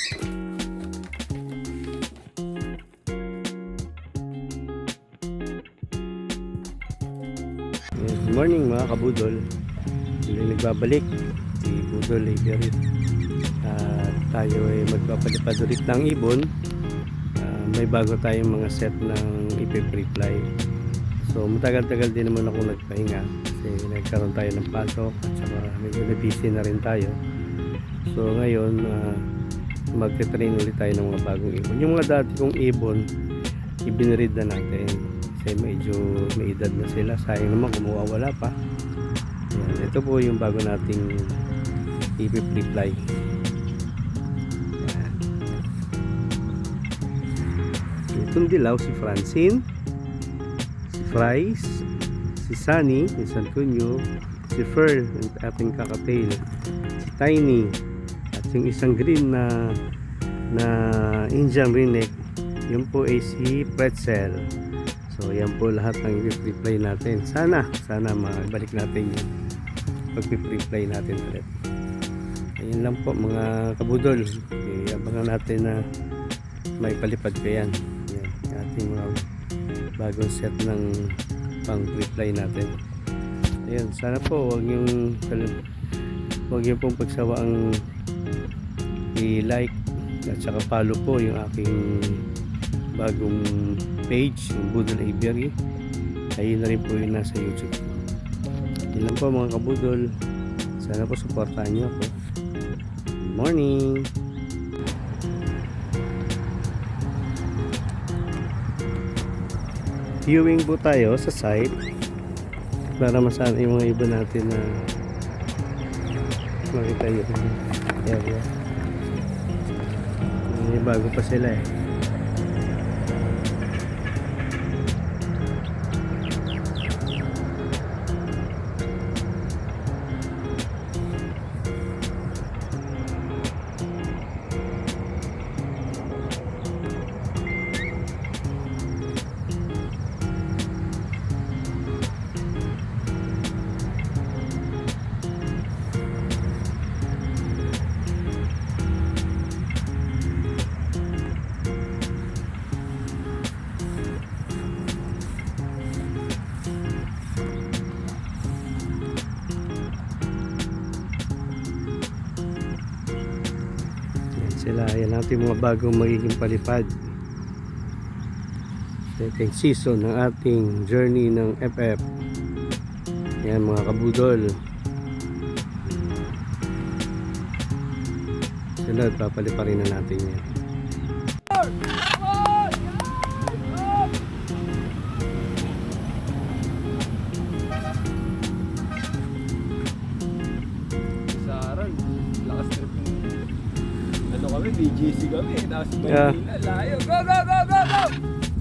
Good morning mga kabudol. Hindi nagbabalik si Budol Aviary. Tayo ay magpapalipad ulit ng ibon. May bago tayong mga set ng ipi-pre-fly. So matagal-tagal din naman ako nagpahinga kasi nagkaroon tayo ng pasok at saka medyo busy na rin tayo. So ngayon magte-train ulit tayo ng mga bagong ibon. Yung mga dati kong ibon ibinread na natin kasi medyo may edad na sila, sayang naman kung mawawala pa. Yan, ito po yung bago nating ipi-pre-fly. Itong dilaw si Francine, si Fries, si Sunny, si San Cunyo, si Fern, yung ating kakatail, si Tiny, at yung isang green na Indian Ringneck, yun po ay si Pretzel. So yan po lahat ng i-pre-fly natin. Sana mabalik natin yung pag-pre-fly natin ulit. Ayun lang po mga kabudol. Abangan natin na may palipad ko yan. Yan ating mga bagong set ng pang pre-fly natin. Ayun, sana po huwag yung pong pagsawaang i-like at saka follow po yung aking bagong page, yung Budol Aviary. Ayun na rin po yung nasa YouTube. Yun lang po mga kabudol. Sana po supportahan nyo ako. Good morning! Viewing po tayo sa site para masana yung mga iba natin na makita yung area. Bago pa sila eh. Sila, yan natin mga bagong magiging palipad. Second season ng ating journey ng FF. Yan mga kabudol. Sila, papaliparin na natin yan. Kami, BGC kami, tapos Manila, layo, go, go, go, go, go!